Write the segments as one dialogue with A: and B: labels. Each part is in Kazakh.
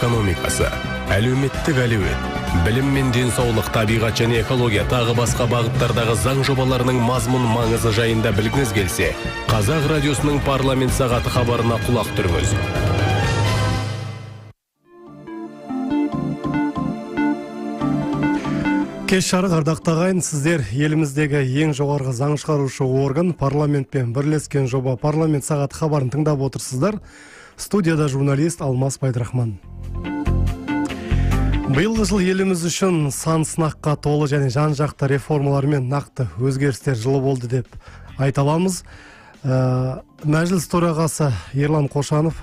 A: экономикасы, әлеуметтік әлеует, білім мен денсаулық, табиғат және экология тағы басқа бағыттардағы заң жобаларының мазмұн маңызы жайында білгіңіз келсе, Қазақ радиосының парламент сағаты хабарына құлақ түріңіз.
B: Кеш жарық, ардақты ағайын, сіздер еліміздегі ең жоғарғы заң шығарушы орган парламентпен бірлескен жоба парламент сағаты хабарын тыңдап отырсыздар. Студияда журналист Алмас Пайдырахман. Биылғы жыл еліміз үшін сан сынаққа толы және жан-жақты реформалар мен нақты өзгерістер жылы болды деп айта аламыз. Мәжіліс төрағасы Ерлан Қошанов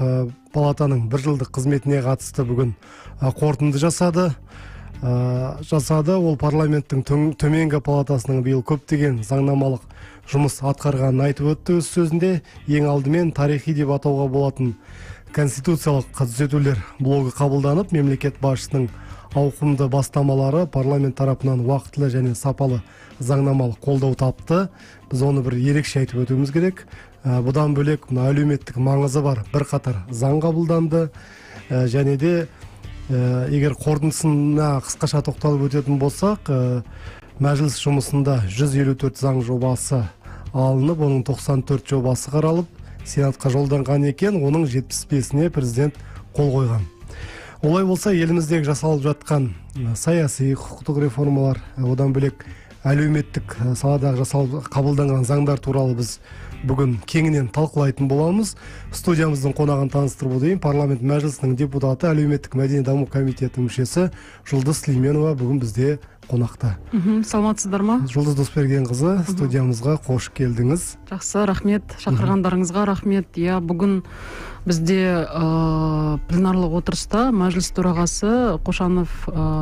B: палатаның бір жылдық қызметіне қатысты бүгін қорытынды жасады. Ол парламенттің төменгі палатасының биыл көптеген заңнамалық жұмыс атқарғанын айтып өтті. Өз сөзінде ең алдымен тарихи деп атауға болатын конституциялық түзетулер блогы қабылданып, мемлекет басшысының ауқымды бастамалары парламент тарапынан уақытылы және сапалы заңнамалық қолдау тапты. Біз оны бір ерекше айтып өтуіміз керек. Бұдан бөлек әлеуметтік маңызы бар бірқатар заң қабылданды, және де егер қорытындысына қысқаша тоқталып өтетін болсақ, мәжіліс жұмысында 154 заң жобасы алынып, оның 94 жобасы қаралып, сенатқа жолданған екен, оның 75-іне президент қол қойған. Олай болса, еліміздегі жасалып жатқан саяси құқықтық реформалар, одан бөлек әлеуметтік саладағы қабылданған заңдар туралы біз бүгін кеңінен талқылайтын боламыз. Студиямыздың қонағын таныстырып өтейін. Парламент мәжілісінің депутаты, әлеуметтік мәдени даму комитетінің мүшесі Жұлдыз Сүлейменова бүгін бізде қонақта.
C: Саламатсыздар ма?
B: Жұлдыз Досбергенқызы, студиямызға қош келдіңіз.
C: Жақсы, рахмет. Шақырғандарыңызға рахмет. Бүгін бізде пленарлық отырыста мәжіліс төрағасы Қошанов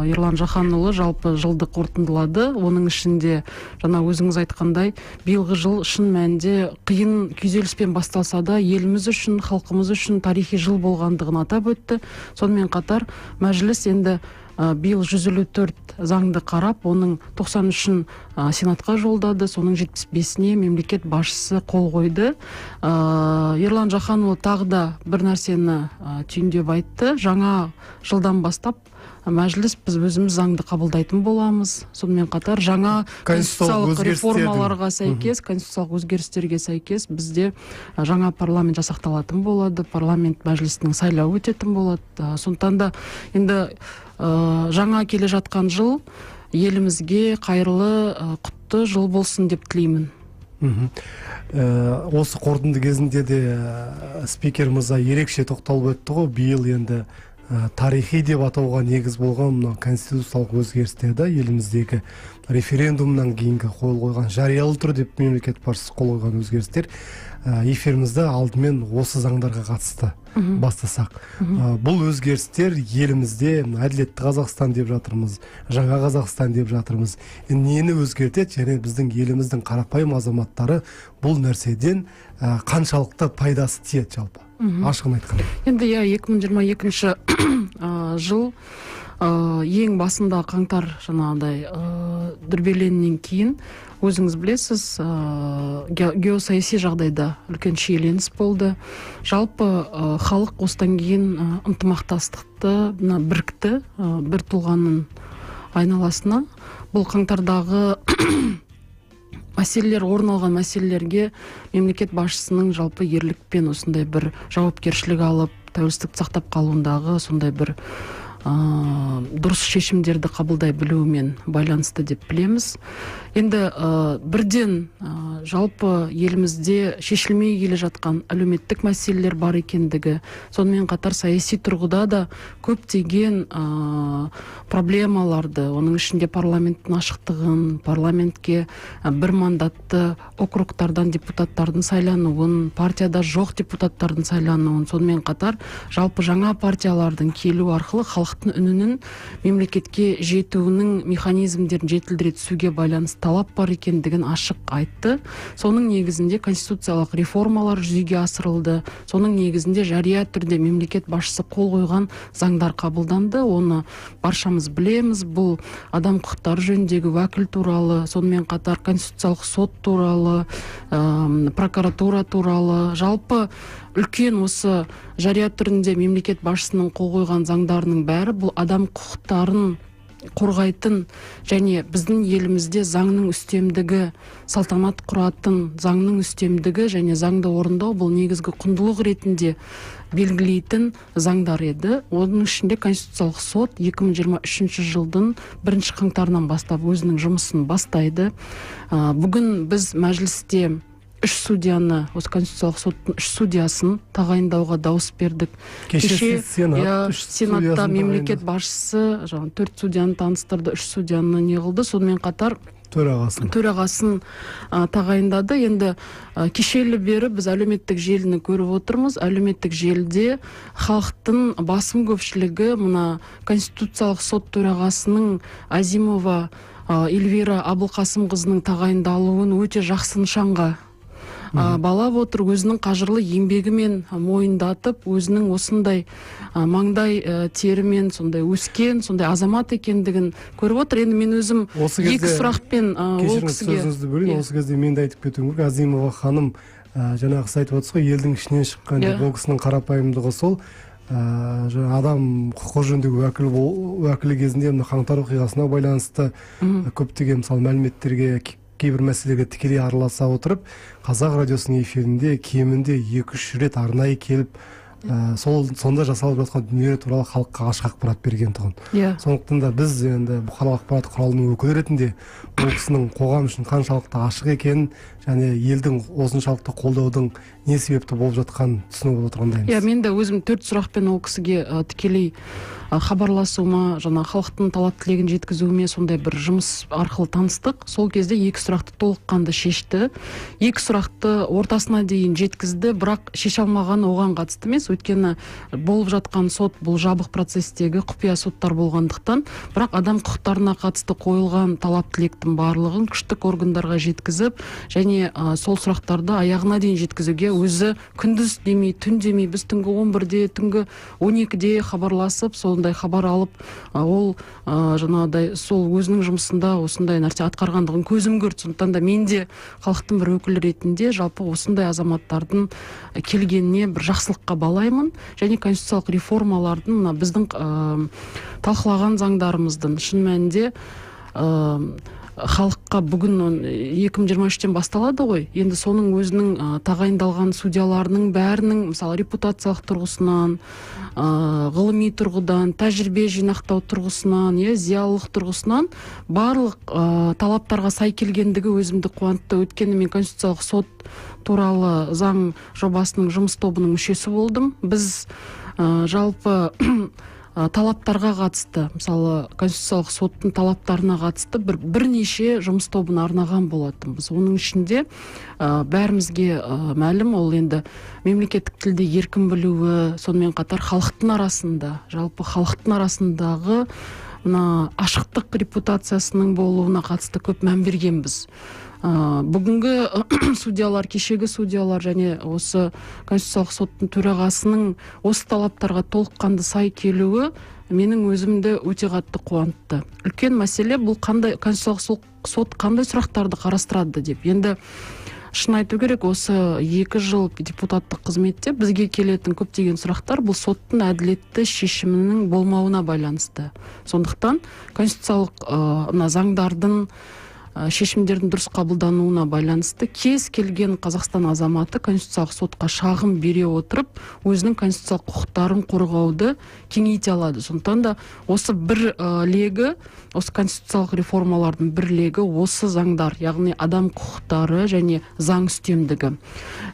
C: Ерлан Жаханұлы жалпы жылды қорытындылады. Оның ішінде, жаңа өзіңіз айтқандай, биылғы жыл шын мәнінде қиын күйзеліспен басталса да, еліміз үшін, халқымыз үшін тарихи жыл болғандығын атап өтті. Сонымен қатар мәжіліс енді биыл 154 заңды қарап, оның 93-ін сенатқа жолдады, соның 75-іне мемлекет басшысы қол қойды. Ерлан Жаханұлы тағы да бір нәрсені түйіндеп айтты. Жаңа жылдан бастап мәжіліс біз өзіміз заңды қабылдайтын боламыз. Сонымен қатар жаңа конституциялық реформаларға сәйкес, конституциялық өзгерістерге сәйкес бізде жаңа парламент жасақталатын болады, парламент мәжілісінің сайлауы өтетін болады. Сондықтан да енді жаңа келе жатқан жыл елімізге қайырлы, құтты жыл болсын деп тілеймін.
B: Осы қорытынды кезінде де спикер мырза ерекше тоқталып өтті ғой, биыл енді тарихи деп атауға негіз болған конституциялық өзгерістерді еліміздегі референдумнан кейінгі қол қойған, жариялы тұр деп мемлекет басшысы қол қойған өзгерістер. Эфирімізді алдымен осы заңдарға қатысты бастасақ. Бұл өзгерістер елімізде әділетті Қазақстан деп жатырмыз, жаңа Қазақстан деп жатырмыз. Нені өзгертеді, және біздің еліміздің қарапайым азаматтары бұл нәрседен қаншалықты пайдасы тиеді жалпы? Ашығын айтқан.
C: Енді 2022 жыл ең басында қаңтар жаңағыдай дүрбеленнен кейін өзіңіз білесіз, геосаяси жағдайда үлкен шиеленіс болды. Жалпы халық осыдан кейін ынтымақтастықты бірікті, бір тұлғаның айналасына. Бұл қаңтардағы мәселелер, орын алған мәселелерге мемлекет басшысының жалпы ерлікпен осындай бір жауапкершілік алып, тәуелсіздікті сақтап қалуындағы сондай бір дұрыс шешімдерді қабылдай білуімен байланысты деп білеміз. Енді бірден жалпы елімізде шешілмей келе жатқан әлеуметтік мәселелер бар екендігі, сонымен қатар саяси тұрғыда да көптеген проблемаларды, оның ішінде парламенттің ашықтығын, парламентке бір мандатты округтардан депутаттардың сайлануын, партияда жоқ депутаттардың сайлануын, сонымен қатар жалпы жаңа партиялардың келу арқылы халықтың үнінің мемлекетке жетуінің механизмдерін жетілдіре түсуге байланысты талап бар екендігін ашық айтты. Соның негізінде конституциялық реформалар жүзеге асырылды. Соның негізінде жария түрде мемлекет басшысы қол қойған заңдар қабылданды. Оны баршамыз білеміз. Бұл адам құқықтары жөніндегі уәкіл туралы, сонымен қатар конституциялық сот туралы, прокуратура туралы, жалпы үлкен осы жария түрінде мемлекет басшысының қол қойған заңдарының бәрі бұл адам құқықтарын қорғайтын және біздің елімізде заңның үстемдігі салтанат құратын, заңның үстемдігі және заңды орындау бұл негізгі құндылық ретінде белгілейтін заңдар еді. Оның ішінде Конституциялық сот 2023 жылдың 1 қаңтарынан бастап өзінің жұмысын бастайды. Бүгін біз мәжілісте 3 судьяны, осы Конституциялық соттың 3 судьясын тағайындауға дауыс бердік.
B: Кеше
C: Сенатта мемлекет басшысы 4 судьяны таныстырды, 3 судьяны не қылды, сонымен қатар төрағасын тағайындады. Енді кешелі бері біз әлеуметтік желіні көріп отырмыз. Әлеуметтік желіде халықтың басым көпшілігі мына Конституциялық сот төрағасының Азимова Эльвира Абылқасымқызының тағайындалуын өте жақсы нышанға балап отыр, өзінің қажырлы еңбегімен мойындатып, өзінің осындай маңдай терімен сондай өскен, сондай азамат екендігін көріп отыр. Енді мен өзім екі сұрақпен ол кісіге...
B: Сөзіңізді бөлейін, осы кезде мен де айтып кетуім керек. Азимова ханым жаңағы айтып отырсыз ғой, елдің ішінен шыққан деп, ол кісінің қарапайымдығы сол. Адам құқық жөніндегі уәкілі кезінде қаңтар оқиғасына байланысты көптеген мысалы мәліметтерге, кейбір мәселеге тікелей араласа отырып, Қазақ радиосының эфирінде кемінде 2-3 рет арнайы келіп, сонда жасалып жатқан дүниелер туралы халыққа ашық ақпарат берген тұғын. Сондықтан да біз енді бұқаралық ақпарат құралының өкілі ретінде ол кісінің қоғам үшін қаншалықты ашық екенін және елдің осыншалықты қолдаудың не себепті болып жатқанын түсініп отырғандаймыз.
C: Мен де өзім 4 сұрақпен ол кісіге тікелей хабарласуыма, халықтың талап тілегін жеткізуіме сондай бір жұмыс арқылы таныстық. Сол кезде 2 сұрақты толыққанды шешті. 2 сұрақты ортасына дейін жеткізді, бірақ шеше алмаған оған қатысты емес. Өйткені болып жатқан сот бұл жабық процестегі құпия соттар болғандықтан, бірақ адам құқықтарына қатысты қойылған талап тілектің барлығын күштік органдарға жеткізіп, және сол сұрақтарды аяғына дейін жеткізуге өзі күндіз демей, түн демей, біз түнгі 11-де, түнгі 12-де хабарласып, сондай хабар алып, ол жаңағыдай сол өзінің жұмысында осындай нәрсе атқарғандығын көзім көрді. Сондықтан да мен де халықтың бір өкілі ретінде жалпы осындай азаматтардың келгеніне бір жақсылыққа балаймын. Және конституциялық реформалардың біздің талқылаған заңдарымыздың шын мәнінде халыққа бүгін 2023-тен басталады ғой. Енді соның өзінің тағайындалған судьяларының бәрінің, мысалы, репутациялық тұрғысынан, ғылыми тұрғыдан, тәжірибе жинақтау тұрғысынан, зиялылық тұрғысынан барлық талаптарға сай келгендігі өзімді қуантты. Өйткені мен Конституциялық сот туралы заң жобасының жұмыс тобының мүшесі болдым. Біз жалпы талаптарға қатысты, мысалы, Конституциялық соттың талаптарына қатысты бірнеше жұмыс тобын арнаған болатынбыз. Оның ішінде бәрімізге мәлім, ол енді мемлекеттік тілде еркін білуі, сонымен қатар халықтың арасында, жалпы халықтың арасындағы ашықтық репутациясының болуына қатысты көп мән бергенбіз. Бүгінгі судьялар, кешегі судьялар және осы Конституциялық соттың төрағасының осы талаптарға толыққанды сай келуі менің өзімді өте қатты қуантты. Үлкен мәселе бұл қандай Конституциялық сот қандай сұрақтарды қарастырады деп. Енді шын айту керек, осы 2 жыл депутаттық қызметте бізге келетін көптеген сұрақтар бұл соттың әділетті шешімінің болмауына байланысты. Сондықтан конституциялық заңдардың шешімдердің дұрыс қабылдануына байланысты кез келген Қазақстан азаматы Конституциялық сотқа шағым бере отырып, өзінің конституциялық құқықтарын қорғауды кеңейте алады. Сондықтан да осы бір легі, осы конституциялық реформалардың бір легі осы заңдар, яғни адам құқықтары және заң үстемдігі.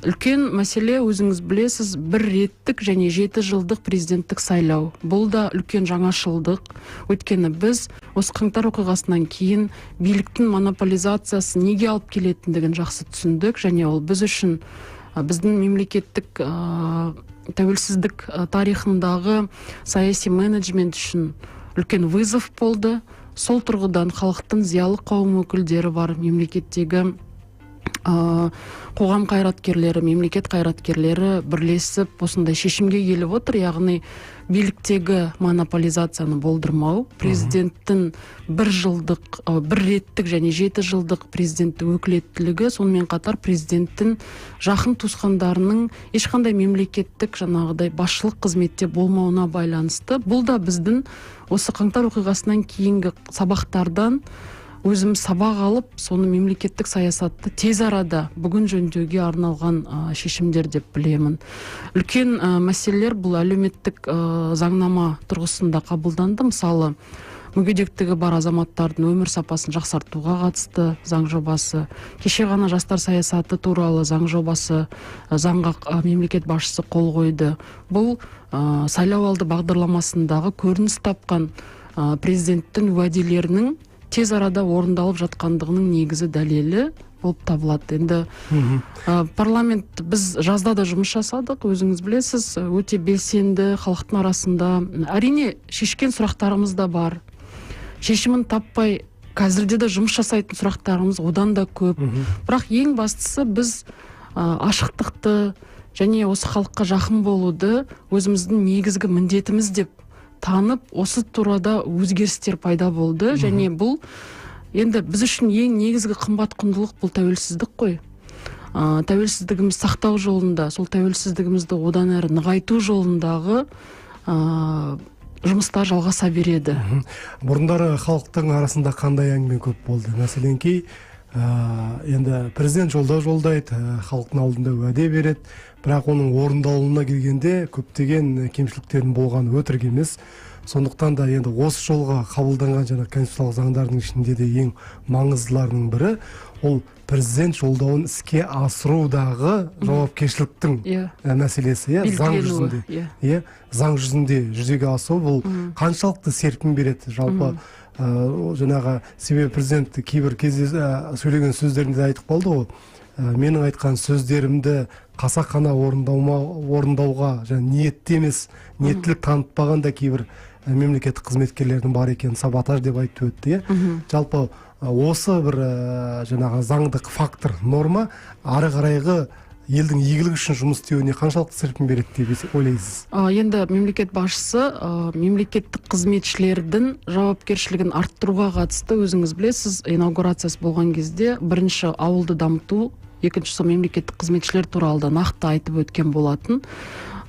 C: Үлкен мәселе, өзіңіз білесіз, 1 реттік және 7 жылдық президенттік сайлау. Бұл да үлкен жаңашылдық. Өйткені біз осы қаңтар оқиғасынан кейін биліктің монополизациясы неге алып келетіндігін жақсы түсіндік, және ол біз үшін, біздің мемлекеттік тәуелсіздік тарихындағы саяси менеджмент үшін үлкен вызов болды. Сол тұрғыдан халықтың зиялы қауым өкілдері бар, мемлекеттегі қоғам қайраткерлері, мемлекет қайраткерлері бірлесіп осындай шешімге келіп отыр, яғни биліктегі монополизацияны болдырмау, президенттің бір реттік және 7 жылдық президенттік өкілеттілігі, сонымен қатар президенттің жақын туысқандарының ешқандай мемлекеттік жаңағыдай басшылық қызметте болмауына байланысты. Бұл да біздің осы қаңтар оқиғасынан кейінгі сабақтардан өзіміз сабақ алып, соны мемлекеттік саясатты тез арада бүгін жөндеуге арналған шешімдер деп білемін. Үлкен мәселелер бұл әлеуметтік заңнама тұрғысында қабылданды. Мысалы, мүгедектігі бар азаматтардың өмір сапасын жақсартуға қатысты заң жобасы, кеше ғана жастар саясаты туралы заң жобасы, заңға мемлекет басшысы қол қойды. Бұл сайлауалды бағдарламасындағы көрініс тапқан президенттің уәделерінің тез арада орындалып жатқандығының негізі дәлелі болып табылады. Енді парламент, біз жазда да жұмыс жасадық, өзіңіз білесіз, өте белсенді халықтың арасында. Әрине, шешкен сұрақтарымыз да бар. Шешімін таппай, қазірде де жұмыс жасайтын сұрақтарымыз одан да көп. Бірақ ең бастысы біз ашықтықты және осы халыққа жақын болуды өзіміздің негізгі міндетіміз деп танып, осы турада өзгерістер пайда болды. Және бұл енді біз үшін ең негізгі қымбат құндылық бұл тәуелсіздік қой. Тәуелсіздігіміз сақтау жолында, сол тәуелсіздігімізді одан әрі нығайту жолындағы жұмыстар жалғаса береді.
B: Бұрындары халықтың арасында қандай әңгіме көп болды? Мәселен, енді президент жолдайды, халықтың алдында уәде береді, бірақ оның орындалуына келгенде көптеген кемшіліктердің болғаны өтірік емес. Сондықтан да енді осы жолға қабылданған жаңа конституциялық заңдардың ішінде де ең маңыздыларының бірі ол президент жолдауын іске асырудағы жауапкершіліктің мәселесі. Заң жүзінде жүзеге асыру бұл қаншалықты серпін береді жалпы. Жаңағы себебі президент кейбір кезде сөйлеген сөздерінде айтып қалды ғой, менің айтқан сөздерімді қасақана орындауға ниетті емес, ниеттілік танытпаған да кейбір мемлекеттік қызметкерлердің бар екенін саботаж деп айтып өтті. Жалпы осы бір жаңағы заңдық фактор, норма ары қарайғы елдің игілігі үшін жұмыс істеуіне қаншалықты серпін береді деп ойлайсыз?
C: Енді мемлекет басшысы мемлекеттік қызметшілердің жауапкершілігін арттыруға қатысты, өзіңіз білесіз, инаугурациясы болған кезде бірінші ауылды дамыту, екіншісі мемлекеттік қызметшілер туралы да нақты айтып өткен болатын.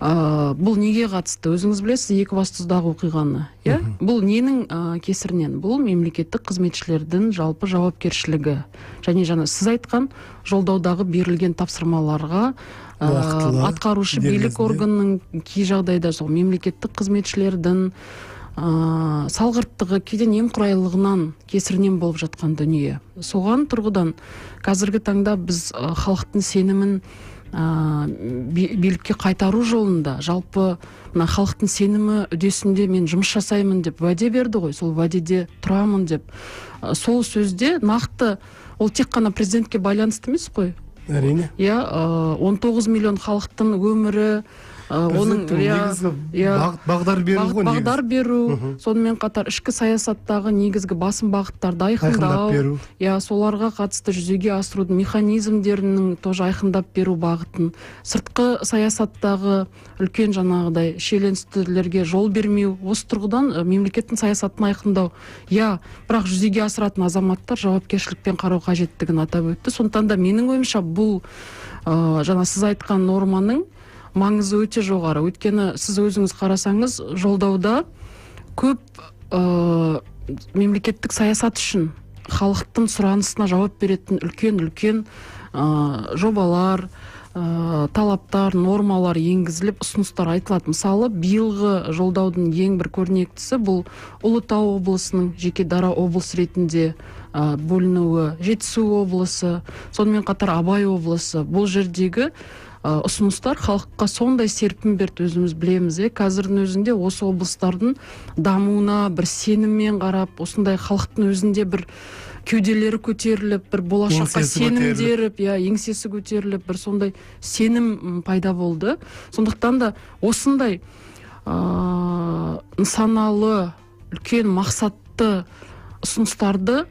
C: Бұл неге қатысты? Өзіңіз білесіз, Екібастұздағы оқиғаны. Бұл ненің кесірінен? Бұл мемлекеттік қызметшілердің жалпы жауапкершілігі. Және сіз айтқан жолдаудағы берілген тапсырмаларға атқарушы билік органының кей жағдайда сол мемлекеттік қызметшілердің салғырттығы, кейде немқұрайлығынан кесірінен болып жатқан дүние. Соған тұрғыдан қазіргі таңда біз халықтың сенімін билікке қайтару жолында, жалпы халықтың сенімі үдесінде мен жұмыс жасаймын деп уәде берді ғой, сол уәдеде тұрамын деп. Сол сөзде нақты, ол тек қана президентке байланысты емес қой.
B: Әрине.
C: 19 миллион халықтың өмірі, оның
B: бағдар
C: беру, сонымен қатар ішкі саясаттағы негізгі басым бағыттарды айқындау, соларға қатысты жүзеге асырудың механизмдерінің тоже айқындап беру бағытын, сыртқы саясаттағы үлкен жаңағыдай шиеленістілерге жол бермеу, осы тұрғыдан мемлекеттің саясатын айқындау. Бірақ жүзеге асыратын азаматтар жауапкершілікпен қарау қажеттігін атап өтті. Сондықтан да менің ойымша бұл сіз айтқан норманың маңызы өте жоғары. Өйткені сіз өзіңіз қарасаңыз, жолдауда көп мемлекеттік саясат үшін халықтың сұранысына жауап беретін үлкен жобалар, талаптар, нормалар енгізіліп, ұсыныстар айтылады. Мысалы, биылғы жолдаудың ең бір көрнектісі бұл Ұлытау облысының жеке дара облыс ретінде бөлінуі, Жетісу облысы, сонымен қатар Абай облысы. Бұл жердегі ұсыныстар халыққа сондай серпін берді, өзіміз білеміз. Қазірдің өзінде осы облыстардың дамуына бір сеніммен қарап, осындай халықтың өзінде бір кеуделері көтеріліп, бір болашаққа сенімдеріп, еңсесі көтеріліп, бір сондай сенім пайда болды. Сондықтан да осындай нысаналы, үлкен мақсатты ұсыныстарды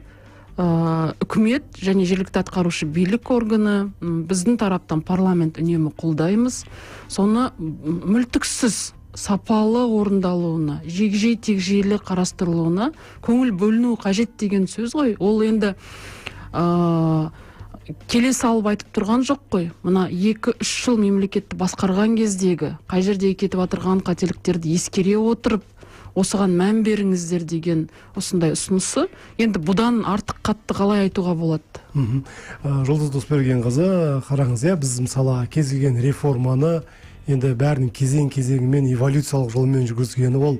C: үкімет және жергілікті атқарушы билік органы, біздің тараптан парламент үнемі қолдаймыз. Соны мүлтіксіз сапалы орындалуына, егжей-тегжейлі қарастырылуына көңіл бөліну қажет деген сөз ғой. Ол енді келе салып айтып тұрған жоқ қой. Мына 2-3 жыл мемлекетті басқарған кездегі қай жерде кетіп отырған қателіктерді ескере отырып, осыған мән беріңіздер деген осындай ұсынысы. Енді бұдан артық қатты қалай айтуға болады?
B: Жұлдыз Досбергенқызы, қараңыз, біз мысалы кез келген реформаны енді бәрінің кезең-кезеңімен эволюциялық жолмен жүргізгені ол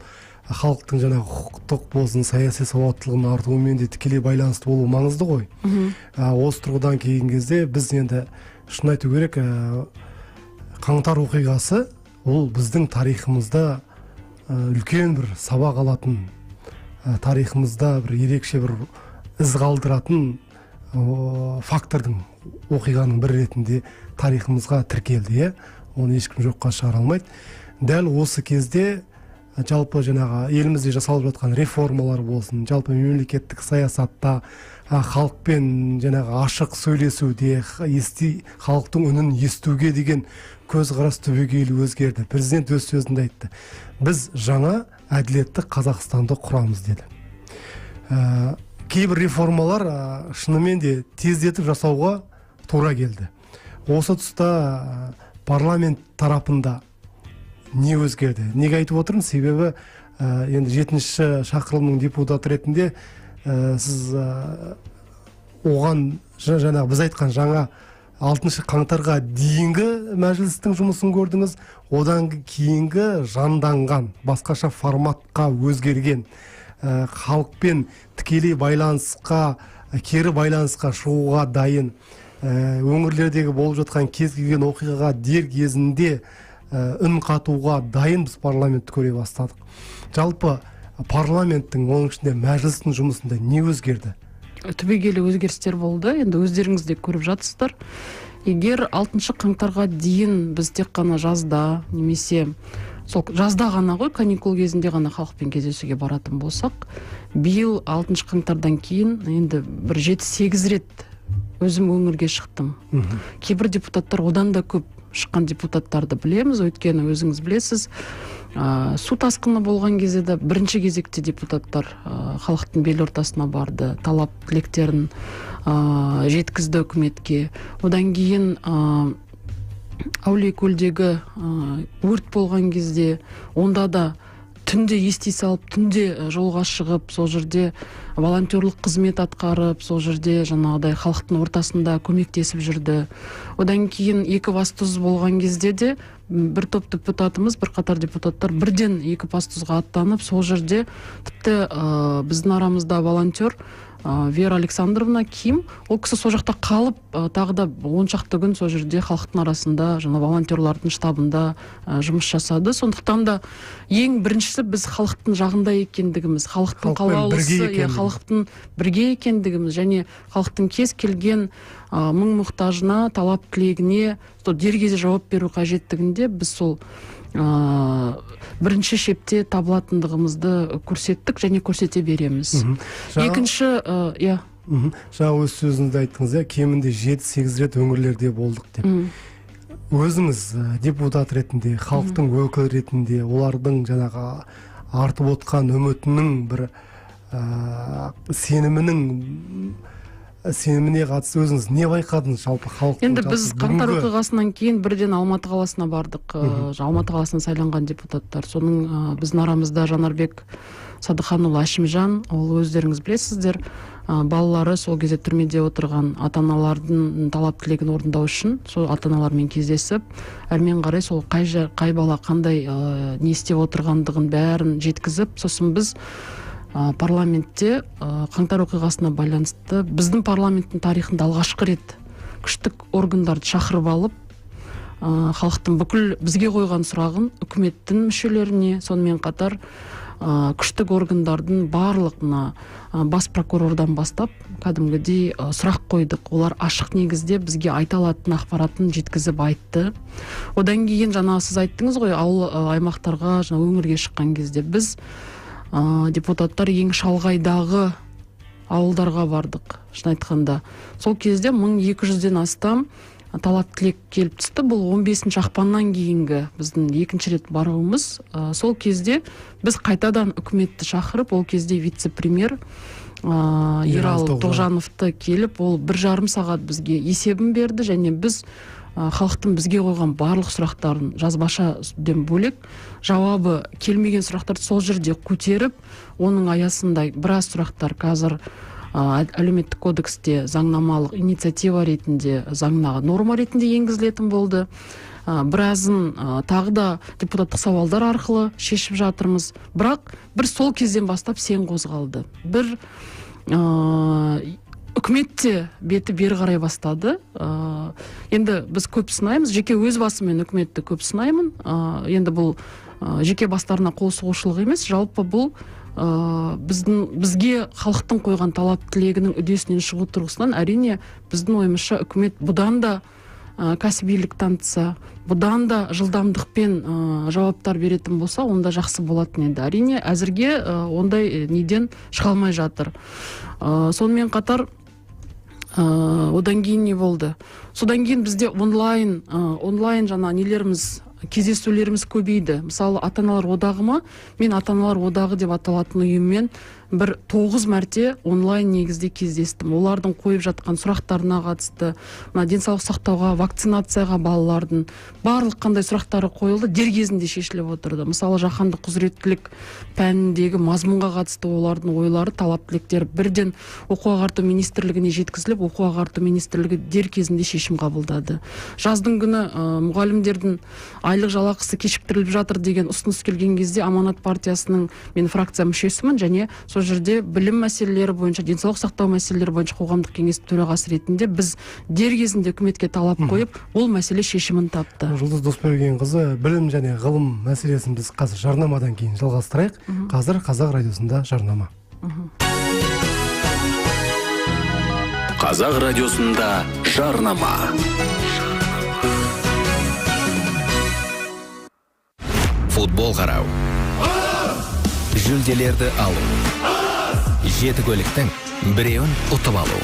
B: халықтың жаңағы құқықтық болсын, саяси сауаттылығын артуымен де тікелей байланысты болуы маңызды ғой. Осы тұрғыдан келген кезде біз енді шын айту керек, қаңтар оқиғасы ол біздің тарихымызда үлкен бір сабақ алатын, тарихымызда бір ерекше бір із қалдыратын фактордың, оқиғаның бір ретінде тарихымызға тіркелді. Оны ешкім жоққа шығара алмайды. Дәл осы кезде жалпы жаңағы елімізде жасалып жатқан реформалар болсын, жалпы мемлекеттік саясатта халықпен жаңағы ашық сөйлесуде, халықтың үнін естуге деген көзқарас түбегейлі өзгерді. Президент өз сөзінде айтты: біз жаңа әділетті Қазақстанды құрамыз деді. Кейбір реформалар шынымен де тездетіп жасауға тура келді. Осы тұста парламент тарапында не өзгерді? Неге айтып отырмын? Себебі енді 7-ші шақырылымның депутаты ретінде сіз оған жаңағы біз айтқан жаңа 6 қаңтарға дейінгі мәжілістің жұмысын көрдіңіз. Одан кейінгі жанданған, басқаша форматқа өзгерген, халықпен тікелей байланысқа, кері байланысқа шығуға дайын, өңірлердегі болып жатқан кез келген оқиғаға дер кезінде үн қатуға дайын біз парламентті көре бастадық. Жалпы парламенттің, оның ішінде мәжілістің жұмысында не өзгерді?
C: Түбегейлі өзгерістер болды. Енді өздеріңіз де көріп жатсыздар. Егер 6 қаңтарға дейін біз тек қана жазда, немесе сол жазда ғана ғой, каникул кезінде ғана халықпен кездесуге баратын болсақ, биыл 6 қаңтардан кейін енді бір 7-8 рет өзім өңірге шықтым. Кейбір депутаттар одан да көп шыққан депутаттарды білеміз, өйткені өзіңіз білесіз, су тасқыны болған кезде де бірінші кезекте депутаттар халықтың бел ортасына барды, талап тілектерін жеткізді үкіметке. Одан кейін Әулиекөлдегі өрт болған кезде онда да түнде ести салып, түнде жолға шығып, сол жерде волонтерлық қызмет атқарып, сол жерде жаңағыдай халықтың ортасында көмектесіп жүрді. Одан кейін Екібастұз болған кезде де бір топ депутатымыз, бір қатар депутаттар бірден Екібастұзға аттанып, сол жерде тіпті біздің арамызда волонтер Вера Александровна Ким, ол кісі сол жақта қалып, тағы да 10 шақты күн сол жерде халықтың арасында, жаңа волонтерлардың штабында жұмыс жасады. Сондықтан да ең біріншісі біз халықтың жағында екендігіміз, халықтың қалаулысы, халықтың бірге екендігіміз, және халықтың кез келген мұң-мұқтажына, талап тілегіне дер кезінде жауап беру қажеттігінде біз сол бірінші шепте табылатындығымызды көрсеттік және көрсете береміз. Екінші,
B: жаңа өз сөзіңізде айттыңыз, кемінде 7-8 рет өңірлерде болдық деп. Өзіңіз депутат ретінде, халықтың өкілі ретінде, олардың жаңағы артып отқан үмітінің бір сеніміне қатысты өзіңіз не байқадыңыз жалпы халықтың?
C: Енді біз қаңтар оқиғасынан кейін бірден Алматы қаласына бардық. Алматы қаласына сайланған депутаттар. Соның біздің арамызда Жанарбек Садыханұлы Әшімжан, ол өздеріңіз білесіздер, балалары сол кезде түрмеде отырған ата-аналардың талап тілегін орындау үшін сол ата-аналармен кездесіп, әрмен қарай сол қай бала қандай не істеп отырғандығын бәрін жеткізіп, сосын біз парламентте қаңтар оқиғасына байланысты біздің парламенттің тарихында алғашқы рет күштік органдарды шақырып алып, халықтың бүкіл бізге қойған сұрағын үкіметтің мүшелеріне, сонымен қатар күштік органдардың барлығына, бас прокурордан бастап кәдімгідей сұрақ қойдық. Олар ашық негізде бізге айта алатын ақпаратын жеткізіп айтты. Одан кейін жаңа сіз айттыңыз ғой, ауыл аймақтарға, өңірге шыққан кезде біз депутаттар ең шалғайдағы ауылдарға бардық, шын айтқанда. Сол кезде 1200-ден астам талап тілек келіп түсті. Бұл 15 ақпаннан кейінгі біздің екінші рет баруымыз. Сол кезде біз қайтадан үкіметті шақырып, ол кезде вице-премьер Ералы Тоғжановты келіп, ол 1,5 сағат бізге есебін берді, және біз халықтың бізге қойған барлық сұрақтарын жазбашадан бөлек жауабы келмеген сұрақтарды сол жерде көтеріп, оның аясында біраз сұрақтар қазір әлеуметтік кодексте заңнамалық инициатива ретінде, заңнағы норма ретінде енгізілетін болды. Біразын тағы да депутаттық сауалдар арқылы шешіп жатырмыз. Бірақ бір сол кезден бастап сен қозғалды. Бір үкіметте беті бері қарай бастады. Енді біз көп сынаймыз, жеке өз басымен үкіметті көп сынаймын. Енді бұл жеке бастарына қол сұғушылық емес, жалпы бұл бізге халықтың қойған талап тілегінің үдесінен шығу тұрғысынан әрине біздің ойымызша үкімет бұдан да кәсібилік танытса, бұдан да жылдамдықпен жауаптар беретін болса, онда жақсы болатын еді. Әрине әзірге ондай неден шыға алмай жатыр. Сонымен қатар одан кейін не болды? Содан кейін бізде онлайн жаңа нелеріміз, кездесулеріміз көбейді. Мысалы, ата-аналар одағы ма? Мен ата-аналар одағы деп аталатын ұйыммен бір 9 мәрте онлайн негізде кездестім. Олардың қойып жатқан сұрақтарына қатысты, денсаулық сақтауға, вакцинацияға балалардың барлық қандай сұрақтары қойылды, дер кезінде шешіліп отырды. Мысалы, жаһандық құзыреттілік пәніндегі мазмұнға қатысты олардың ойлары, талап тілектері бірден оқу ағарту министрлігіне жеткізіліп, оқу ағарту министрлігі дер кезінде шешім қабылдады. Жаздың күні мұғалімдердің айлық жалақысы кешіктіріліп жатыр деген ұсыныс келген кезде Аманат партиясының мен фракция мүшесімін, және сол жерде білім мәселелері бойынша, денсаулық сақтау мәселелері бойынша қоғамдық кеңес төрағасы ретінде біз дер кезінде үкіметке талап қойып, ол мәселе шешімін тапты.
B: Жұлдыз Досбергенқызы, білім және ғылым мәселесін біз қазір жарнамадан кейін жалғастырайық. Қазір Қазақ радиосында жарнама.
A: Қазақ радиосында жарнама. Футбол қарау, жүлделерді алу, 7 көліктің біреуін ұтып алу,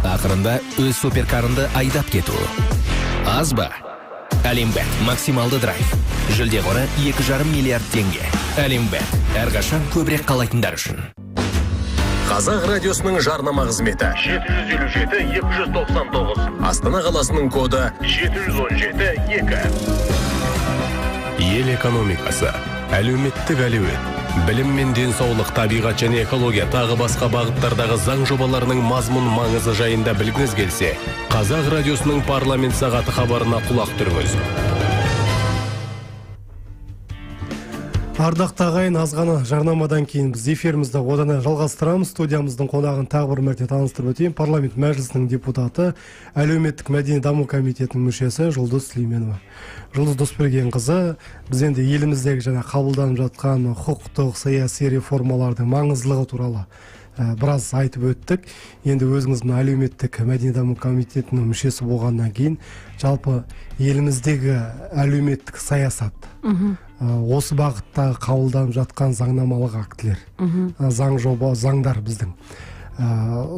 A: ақырында өз суперкарынды айдап кету. Аз ба? Әлембет максималды драйв. Жүлде қоры 2,5 миллиард теңге. Әлембет, әрқашан көбірек қалайтындар үшін. Қазақ радиосының жарнама қызметі 757-299. Астана қаласының коды 717-2. Ел экономикасы, әлеуметтік әлеует, білім мен денсаулық, табиғат және экология тағы басқа бағыттардағы заң жобаларының мазмұн маңызы жайында білгіңіз келсе, Қазақ радиосының парламент сағаты хабарына құлақ түріңіз.
B: Ардақты ағайын, азғана жарнамадан кейін біз эфирімізді одан жалғастырамыз. Студиямыздың қонағын тағы бір мәрте таныстырып өтейін. Парламент мәжілісінің депутаты, әлеуметтік мәдени даму комитетінің мүшесі Жұлдыз Сүлейменова. Жұлдыз Досбергенқызы, біз енді еліміздегі жаңа қабылданып жатқан құқықтық саяси реформалардың маңыздылығы туралы біраз айтып өттік. Енді өзіңіз әлеуметтік мәдени даму комитетінің мүшесі болғаннан кейін, жалпы еліміздегі әлеуметтік саясат, осы бағытта қабылданып жатқан заңнамалық актілер, заңдар біздің,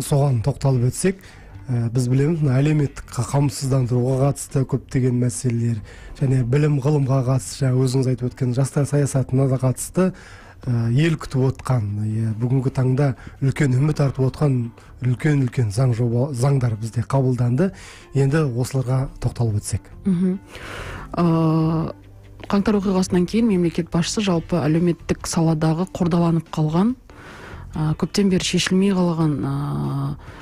B: соған тоқталып өтсек, біз білеміз, әлеуметтік қамсыздандыруға қатысты көптеген мәселелер, және білім ғылымға қатысты, өзіңіз айтып өткен жастар саясатына да қатысты ел күтіп отқан, бүгінгі таңда үлкен үміт артып отқан үлкен заңдар бізде қабылданды. Енді осыларға тоқталып өтсек.
C: Қаңтар оқиғасынан кейін мемлекет басшысы жалпы әлеуметтік саладағы қордаланып қалған, көптен бері шешілмей қалған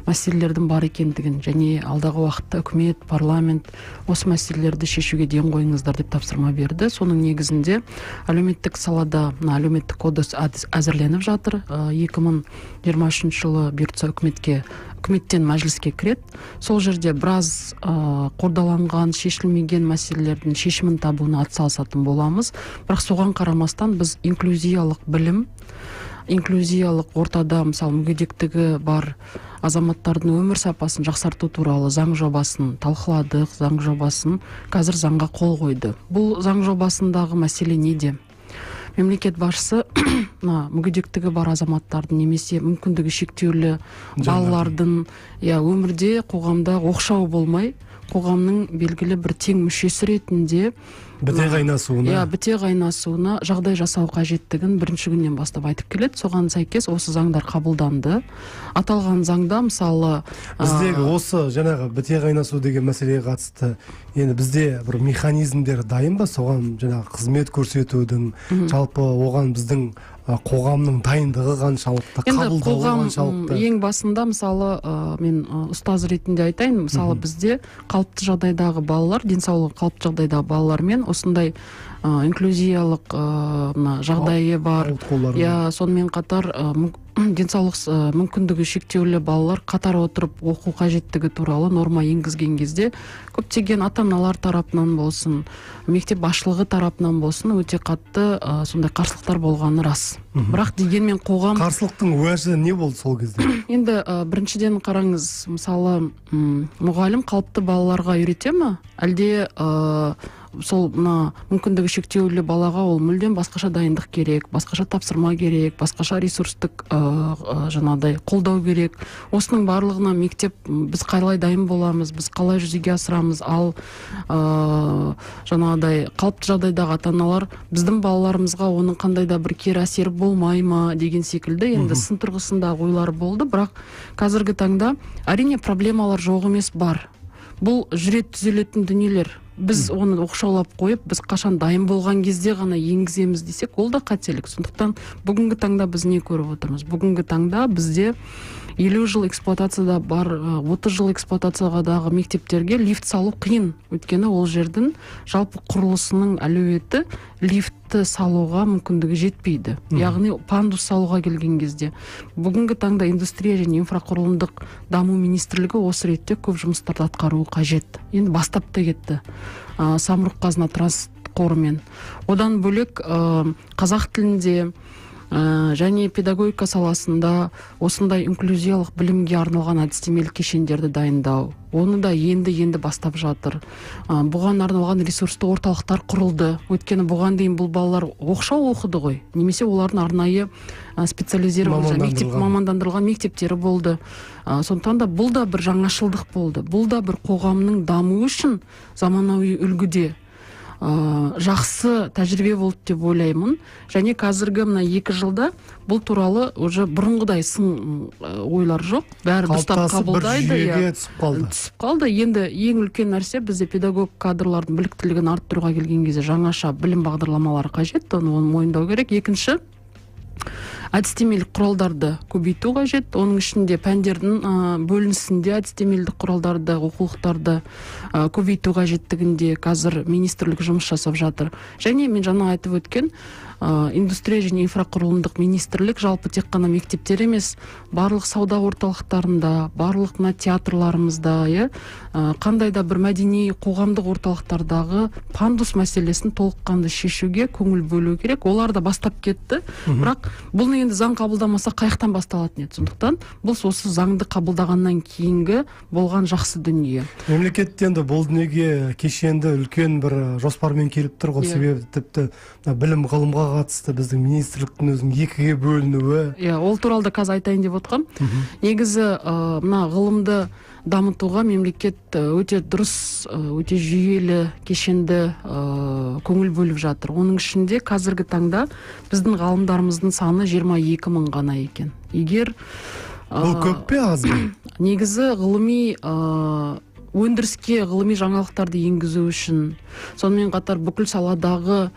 C: мәселелердің бар екендігін, және алдағы уақытта үкімет, парламент осы мәселелерді шешуге ден қойыңыздар деп тапсырма берді. Соның негізінде әлеуметтік салада әлеуметтік кодекс әзірленіп жатыр. 2023 жылы бұйыртса үкіметтен мәжіліске кіреді. Сол жерде біраз қордаланған, шешілмеген мәселелердің шешімін табуына атсалысатын боламыз. Бірақ соған қарамастан біз инклюзиялық білім, инклюзиялық ортада, мысалы, мүгедектігі бар азаматтардың өмір сапасын жақсарту туралы заң жобасын талқыладық, заң жобасын қазір заңға қол қойды. Бұл заң жобасындағы мәселе неде? мемлекет басшысы мына мүгедектігі бар азаматтардың немесе мүмкіндігі шектеулі балалардың өмірде қоғамда оқшау болмай қоғамның белгілі бір тең мүшесі ретінде
B: біте қайнасуына жағдай жасау қажеттігін бірінші күннен бастап айтып келеді. Соған сәйкес осы заңдар қабылданды. Аталған заңда мысалы біздегі осы жаңағы біте қайнасу деген мәселеге қатысты енді бізде бір механизмдер дайын ба, соған жаңағы қызмет көрсетудің, жалпы оған біздің қоғамның дайындығы қаншалықты, қабылдауы қаншалықты?
C: Ең басында мысалы мен ұстаз ретінде айтайын, мысалы бізде қалыпты жағдайдағы балалар, денсаулығы қалыпты жағдайдағы балалармен осындай инклюзиялық жағдайы бар. Сонымен қатар денсаулық мүмкіндігі шектеулі балалар қатар отырып оқу қажеттігі туралы норма енгізген кезде көптеген ата-аналар тарапынан болсын, мектеп басшылығы тарапынан болсын өте қатты сондай қарсылықтар болғаны рас. Бірақ дегенмен қоғам
B: қарсылықтың уәжі не болды сол кезде?
C: Енді біріншіден қараңыз, мысалы мұғалім қалыпты балаларға үйрете ме, әлде сол мына мүмкіндігі шектеулі балаға ол мүлдем басқаша дайындық керек, басқаша тапсырма керек, басқаша ресурстық жаңағыдай қолдау керек. Осының барлығына мектеп біз қалай дайын боламыз, біз қалай жүзеге асырамыз, ал жаңағыдай қалыпты жағдайдағы ата-аналар біздің балаларымызға оның қандай да бір кері әсері болмай ма деген секілді енді сын тұрғысындағы ойлар болды. Бірақ қазіргі таңда әрине проблемалар жоқ емес, бар. Бұл жүрет түзелетін дүниелер. Біз оны оқшаулап қойып, біз қашан дайын болған кезде ғана енгіземіз десек, ол да қателік. Сондықтан бүгінгі таңда біз не көріп отырмыз? Бүгінгі таңда бізде 50 жыл эксплуатацияда бар, 30 жыл эксплуатациядағы мектептерге лифт салу қиын. Өйткені ол жердің жалпы құрылысының әлеуеті лифтті салуға мүмкіндігі жетпейді. Яғни пандус салуға келген кезде. Бүгінгі таңда индустрия және инфрақұрылымдық даму министрлігі осы ретте көп жұмыстарды атқаруы қажет. Енді бастап та кетті. Самұрық қазына транспорт қорымен. Одан бөлек қазақ тілінде және педагогика саласында осындай инклюзиялық білімге арналған әдістемелік кешендерді дайындау. Оны да енді бастап жатыр. Бұған арналған ресурсты орталықтар құрылды. Өйткені бұған дейін бұл балалар оқшау оқыды ғой. Немесе олардың арнайы специализированный мамандандырылған мектептері болды. Сондықтан да бұл да бір жаңашылдық болды. Бұл да бір қоғамның дамуы үшін заманауи үлгіде жақсы тәжірибе болды деп ойлаймын. Және қазіргі мына 2 жылда бұл туралы уже бұрынғыдай сын ойлар жоқ. Бәрі дұрыстап қабылдайды. Түсіп қалды. Енді ең үлкен нәрсе бізде педагог кадрлардың біліктілігін арттыруға келген кезде жаңаша білім бағдарламалары қажет, оны мойындау керек. Екінші, әдістемелік құралдарды көбейту қажет. Оның ішінде пәндердің бөлінісінде әдістемелік құралдарды, оқулықтарды көбейту қажеттігінде қазір министрлік жұмыс жасап жатыр. Және мен жаңа айтып өткен индустрия және инфрақұрылымдық министрлік жалпы тек қана мектептер емес, барлық сауда орталықтарында, барлық театрларымызда, қандай да бір мәдени қоғамдық орталықтардағы пандус мәселесін толыққанды шешуге көңіл бөлу керек. Олар да бастап кетті. Бірақ бұл енді заң қабылдамаса қаяқтан басталатын еді. Сондықтан бұл осы заңды қабылдағаннан кейінгі болған жақсы дүние.
B: Мемлекет енді бұл дүниеге кешенді үлкен бір жоспармен келіп тұр ғой. Себебі тіпті білім ғылымға қатысты біздің министрліктің өзінің 2-ге бөлінуі.
C: Ол туралы да қазір айтайын деп отқам. Негізі мына ғылымды дамытуға мемлекет өте дұрыс, өте жүйелі, кешенді көңіл бөліп жатыр. Оның ішінде қазіргі таңда біздің ғалымдарымыздың саны 22 мың ғана екен. Егер
B: бұл көп пе, аз ба?
C: Негізі ғылыми өндіріске ғылыми жаңалықтарды енгізу үшін, сонымен қатар бүкіл саладағы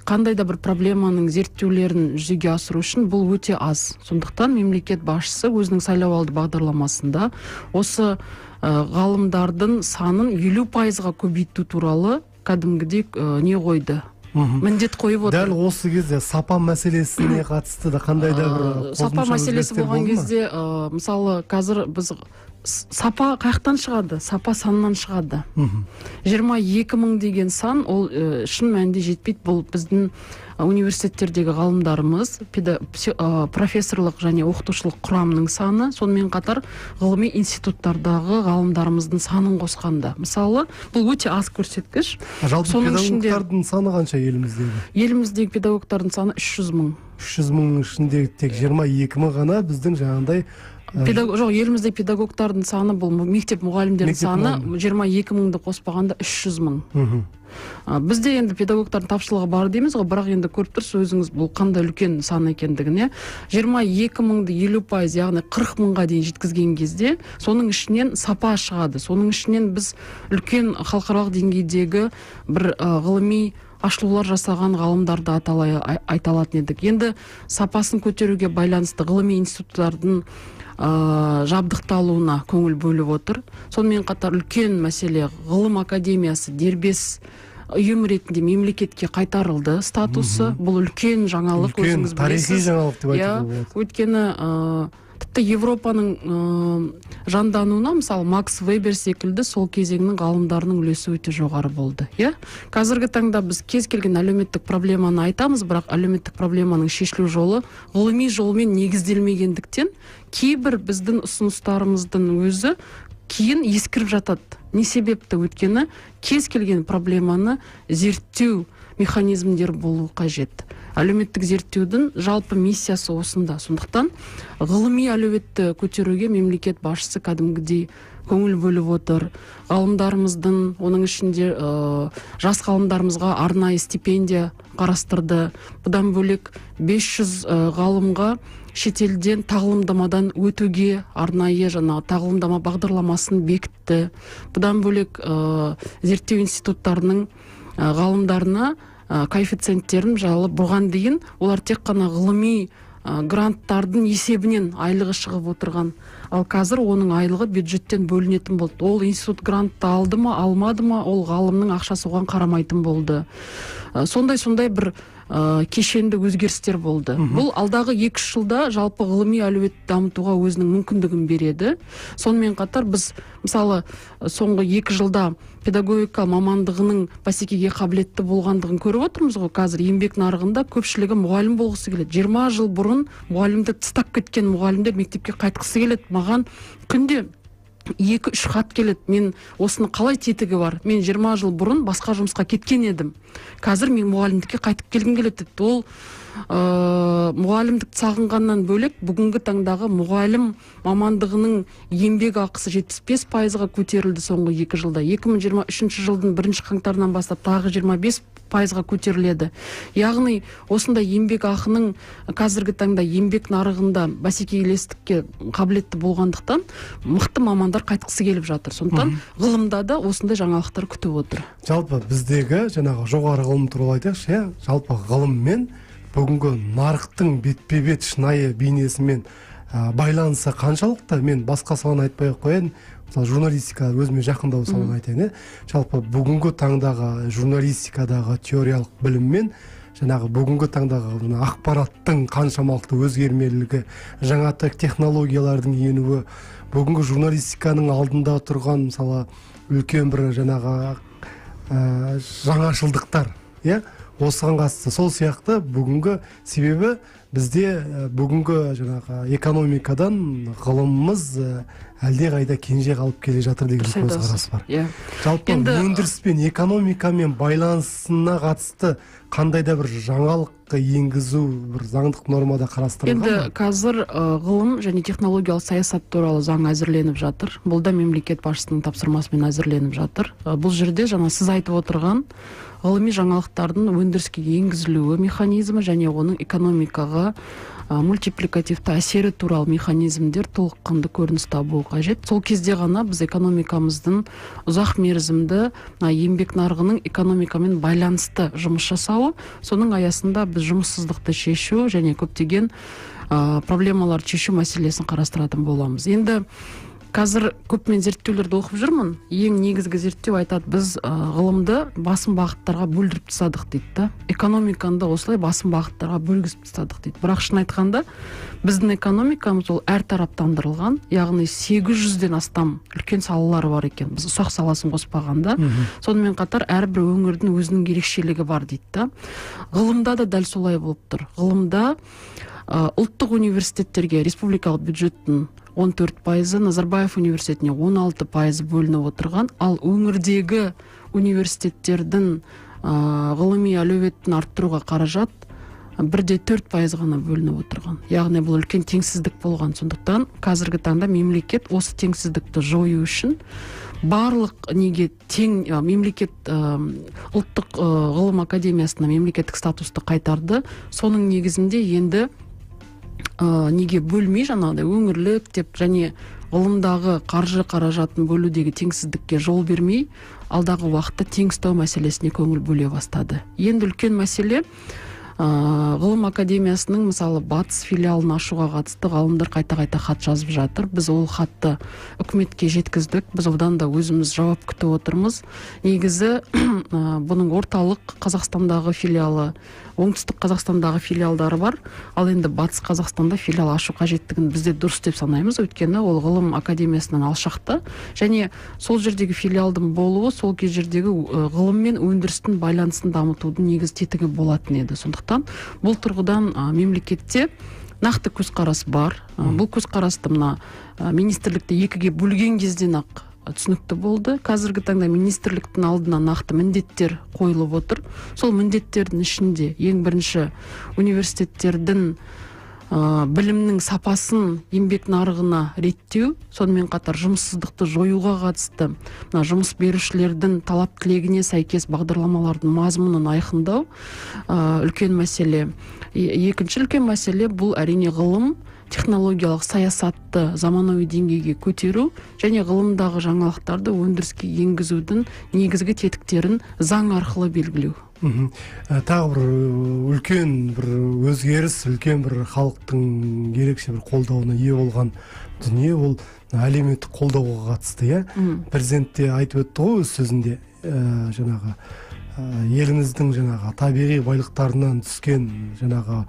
C: қандай да бір проблеманың зерттеулерін жүзеге асыру үшін бұл өте аз. Сондықтан мемлекет басшысы өзінің сайлауалды бағдарламасында осы ғалымдардың санын 50%-ға көбейту туралы кәдімгідей не қойды. Міндет қойып отыр.
B: Дәл осы кезде сапа мәселесіне қатысты да қандай да бір
C: сапа мәселесі болған кезде, мысалы қазір біз сапа қаяқтан шығады? Сапа саннан шығады. 22 мың деген сан, ол шын мәнінде жетпейді. Бұл біздің университеттердегі ғалымдарымыз, профессорлық және оқытушылық құрамның саны, сонымен қатар ғылыми институттардағы ғалымдарымыздың санын қосқанда. Мысалы, бұл өте аз көрсеткіш.
B: Жалпы педагогтардың саны қанша еліміздегі?
C: Еліміздегі педагогтардың саны 300 мың.
B: 300 мың ішінде тек 22 мың ғана біздің жаңағындай
C: жоқ, елімізде педагогтардың саны, бұл мектеп мұғалімдердің саны 22 мыңды қоспағанда 300 мың. Бізде енді педагогтардың тапшылығы бар дейміз ғой, бірақ енді көріп тұрсыз өзіңіз бұл қандай үлкен сан екендігіне. 22 мыңды 50%, яғни 40 мыңға дейін жеткізген кезде, соның ішінен сапа шығады. Соның ішінен біз үлкен халықаралық деңгейдегі бір ғылыми ашылулар жасаған ғалымдарды айта алатын едік. Енді сапасын көтеруге байланысты ғылыми институттардың жабдықталуына көңіл бөліп отыр. Сонымен қатар үлкен мәселе, ғылым академиясы дербес ұйым ретінде мемлекетке қайтарылды статусы. Бұл үлкен жаңалық, өзіңіз білесіз.
B: Тарихи жаңалық деп айтуға болады.
C: Өйткені тіпті Европаның жандануына, мысалы, Макс Вебер секілді сол кезеңнің ғалымдарының үлесі өте жоғары болды. Қазіргі таңда біз кез келген әлеуметтік проблеманы айтамыз, бірақ әлеуметтік проблеманың шешілу жолы ғылыми жолмен негізделмегендіктен кейбір біздің ұсыныстарымыздың өзі кейін ескіріп жатады. Не себепті? Өйткені кез келген проблеманы зерттеу механизмдер болу қажет. Әлеуметтік зерттеудің жалпы миссиясы осында. Сондықтан ғылыми әлеуетті көтеруге мемлекет басшысы кәдімгідей көңіл бөліп отыр. Ғалымдарымыздың, оның ішінде жас ғалымдарымызға арнайы стипендия қарастырды. Бұдан бөлек 500 ғалымға шетелден тағылымдамадан өтуге арнайы тағылымдама бағдарламасын бекітті. Бұдан бөлек зерттеу институттарының ғалымдарына коэффициенттерін жайлы бұған дейін олар тек қана ғылыми гранттардың есебінен айлығы шығып отырған. Ал қазір оның айлығы бюджеттен бөлінетін болды. Ол институт грантты алды ма, алмады ма, ол ғалымның ақшасы оған қарамайтын болды. Сондай бір кешенді өзгерістер болды. Бұл алдағы 2 жылда жалпы ғылыми әлеуетті дамытуға өзінің мүмкіндігін береді. Сонымен қатар біз, мысалы, соңғы 2 жылда педагогика мамандығының бәсекеге қабілетті болғандығын көріп отырмыз ғой. Қазір еңбек нарығында көпшілігі мұғалім болғысы келеді. 20 жыл бұрын мұғалімді тастап кеткен мұғалімдер мектепке қайтқысы келеді. Маған күнде 2-3 хат келеді. Мен осыны қалай тетігі бар? Мен 20 жыл бұрын басқа жұмысқа кеткен едім. Қазір мен мұғалімдікке қайтып келгім келеді. Ол мұғалімдік сағынғаннан бөлек, бүгінгі таңдағы мұғалім мамандығының еңбек ақысы 75%-ға көтерілді соңғы 2 жылда. 2023 жылдың 1 қаңтарынан бастап тағы 25%-ға көтеріледі. Яғни осындай еңбек ақының қазіргі таңда еңбек нарығында бәсекелестікке қабілетті болғандықтан мықты мамандар қайтқысы келіп жатыр. Сондықтан ғылымда да осындай жаңалықтар күтіп отыр.
B: Жалпы біздегі жоғары ғылым туралы айтайықшы, жалпы ғылыммен бүгінгі нарықтың бетпе-бет шынайы бейнесімен байланысы қаншалықты? Мен басқа саланы айтпай қояйын. Мысалы, журналистика өзіме жақындау саланы айтайын. Жалпы бүгінгі таңдағы журналистикадағы теориялық біліммен бүгінгі таңдағы ақпараттың қаншамалықты өзгермелілігі, жаңа технологиялардың енуі, бүгінгі журналистиканың алдында тұрған, мысалы, үлкен бір жаңашылдықтар, осыған қатысты. Сол сияқты бүгінгі себебі бізде бүгінгі экономикадан ғылымымыз әлде қайда кенже қалып келе жатыр деген көзқарас бар. Жалпы өндіріс пен экономикамен байланысына қатысты қандай да бір жаңалық енгізу бір заңдық нормада қарастырылған ба?
C: Енді қазір ғылым және технологиялық саясат туралы заң әзірленіп жатыр. Бұл да мемлекет басшысының тапсырмасымен әзірленіп жатыр. Бұл жерде сіз айтып отырған ғылыми жаңалықтардың өндіріске енгізілуі механизмі және оның экономикаға мультипликативті әсері туралы механизмдер толыққанды көрініс табуы қажет. Сол кезде ғана біз экономикамыздың ұзақ мерзімді еңбек нарығының экономикамен байланысты жұмыс жасауы, соның аясында біз жұмыссыздықты шешу және көптеген проблемаларды шешу мәселесін қарастыратын боламыз. Енді Қазір көп мен зерттеулерді оқып жүрмін. Ең негізгі зерттеу айтады, біз ғылымды басым бағыттарға бөлдіріп тастадық дейді да. Экономиканы да осылай басым бағыттарға бөлгізіп тастадық дейді. Бірақ шын айтқанда біздің экономикамыз ол әртараптандырылған, яғни 800-ден астам үлкен салалары бар екен. Біз ұсақ саласын қоспағанда. Сонымен қатар әрбір өңірдің өзінің ерекшелігі бар дейді да. Ғылымда да дәл солай болып тұр. Ғылымда ұлттық университеттерге республикалық бюджеттің 14%, Назарбаев университетіне 16% бөлініп отырған, ал өңірдегі университеттердің ғылыми әлеуетін арттыруға қаражат 1,4% ғана бөлініп отырған. Яғни бұл үлкен теңсіздік болған. Сондықтан қазіргі таңда мемлекет осы теңсіздікті жою үшін барлық неге тең мемлекет ұлттық ғылым академиясына мемлекеттік статусты қайтарды. Соның негізінде енді неге бөлмей жаңағыдай өңірлік деп және ғылымдағы қаржы қаражатын бөлудегі теңсіздікке жол бермей алдағы уақытта тең ұстау мәселесіне көңіл бөле бастады. Енді үлкен мәселе ғылым академиясының мысалы батыс филиалын ашуға қатысты ғалымдар қайта хат жазып жатыр. Біз ол хатты үкіметке жеткіздік. Біз одан да өзіміз жауап күтіп отырмыз. Негізі бұның орталық Қазақстандағы филиалы, оңтүстік Қазақстандағы филиалдары бар. Ал енді батыс Қазақстанда филиал ашу қажеттігін бізде дұрыс деп санаймыз. Өйткені ол ғылым академиясынан алшақта. Және сол жердегі филиалдың болуы сол жердегі ғылым мен өндірістің байланысын дамытудың негіз тетігі болатын еді. Сондықтан бұл тұрғыдан мемлекетте нақты көзқарас бар. Бұл көзқарасты мына министрлікті екіге бөлген кезден ақ түсінікті болды. Қазіргі таңда министрліктің алдына нақты міндеттер қойылып отыр. Сол міндеттердің ішінде ең бірінші университеттердің білімнің сапасын еңбек нарығына реттеу, сонымен қатар жұмыссыздықты жоюға қатысты жұмыс берушілердің талап тілегіне сәйкес бағдарламалардың мазмұнын айқындау үлкен мәселе. Екінші үлкен мәселе бұл әрине ғылым, технологиялық саясатты заманауи деңгейге көтеру және ғылымдағы жаңалықтарды өндіріске енгізудің негізгі тетіктерін заң арқылы белгілеу.
B: Тағы бір үлкен бір өзгеріс, үлкен бір халықтың ерекше бір қолдауына ие болған дүние ол әлеуметтік қолдауға қатысты, иә. Президент те айтып өтті ғой өз сөзінде, жаңағы еліміздің жаңағы табиғи байлықтарынан түскен жаңағы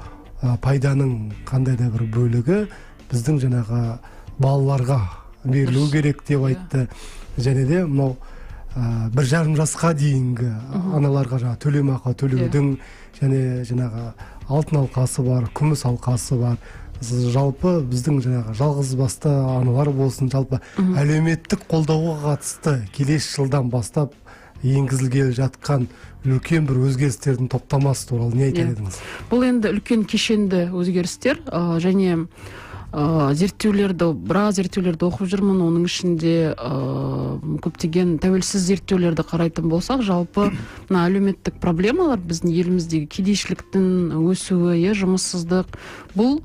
B: пайданың қандай да бір бөлігі біздің жаңағы балаларға берілу керек деп айтты. Және де мынау 1,5 жасқа дейінгі аналарға жаңа төлемақы төлеудің және жаңағы алтын алқасы бар, күміс алқасы бар. Жалпы біздің жаңағы жалғыз басты аналар болсын, жалпы әлеуметтік қолдауға қатысты келесі жылдан бастап енгізілгелі жатқан үлкен бір өзгерістердің топтамасы туралы не айтар едіңіз?
C: Бұл енді үлкен кешенді өзгерістер және біраз зерттеулерді оқып жүрмін. Оның ішінде көптеген тәуелсіз зерттеулерді қарайтын болсақ, жалпы әлеуметтік проблемалар біздің еліміздегі кедейшіліктің өсуі, жұмыссыздық, бұл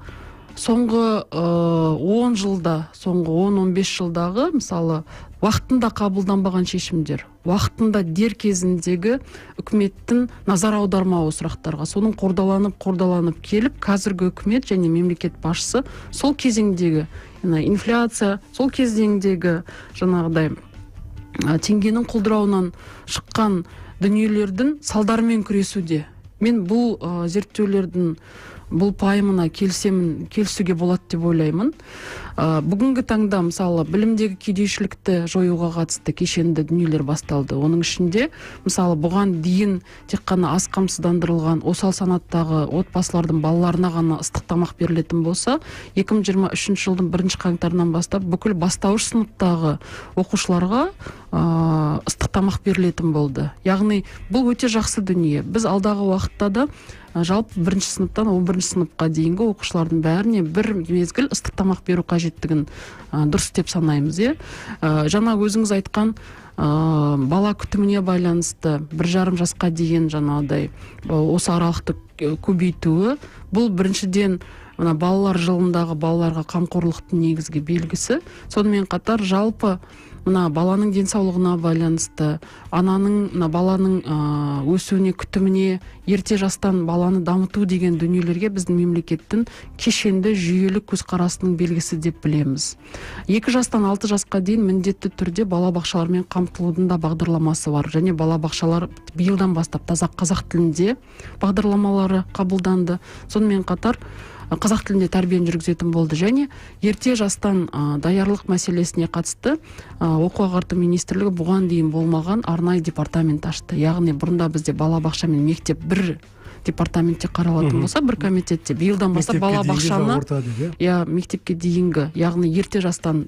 C: соңғы 10 жылда, соңғы 10-15 жылдағы мысалы уақытында қабылданбаған шешімдер, уақытында дер кезіндегі үкіметтің назар аудармауы сұрақтарға, соның қордаланып келіп, қазіргі үкімет және мемлекет басшысы сол кезеңдегі инфляция, сол кезеңдегі жаңағыдай теңгенің құлдырауынан шыққан дүниелердің салдарымен күресуде. Мен бұл зерттеулердің бұл пайымына келісуге болады деп ойлаймын. Бүгінгі таңда мысалы білімдегі кедейшілікті жоюға қатысты кешенді дүниелер басталды. Оның ішінде мысалы бұған дейін тек қана аз қамсыздандырылған осал санаттағы отбасылардың балаларына ғана ыстық тамақ берілетін болса, 2023 жылдың 1 қаңтарынан бастап бүкіл бастауыш сыныптағы оқушыларға ыстық тамақ берілетін болды. Яғни бұл өте жақсы дүние. Біз алдағы уақытта да жалпы 1 сыныптан 11 сыныпқа дейінгі оқушылардың бәріне бір мезгіл ыстық тамақ беру қажеттігін дұрыс деп санаймыз. Жаңа өзіңіз айтқан бала күтіміне байланысты 1,5 жасқа дейін жаңағыдай осы аралықты көбейтуі, бұл біріншіден балалар жылындағы балаларға қамқорлықтың негізгі белгісі. Сонымен қатар жалпы мына баланың денсаулығына байланысты, мына баланың өсуіне, күтіміне, ерте жастан баланы дамыту деген дүниелерге біздің мемлекеттің кешенді жүйелі көзқарасының белгісі деп білеміз. 2 жастан 6 жасқа дейін міндетті түрде балабақшалармен қамтылудың да бағдарламасы бар, және балабақшалар биылдан бастап таза қазақ тілінде бағдарламалары қабылданды. Сонымен қатар қазақ тілінде тәрбиені жүргізетін болды, және ерте жастан даярлық мәселесіне қатысты оқу ағарту министрлігі бұған дейін болмаған арнайы департамент ашты. Яғни бұрында бізде балабақша мен мектеп бір департаментте қаралатын болса, бір комитетте биылдан бастап балабақшаны мектепке дейінгі, яғни ерте жастан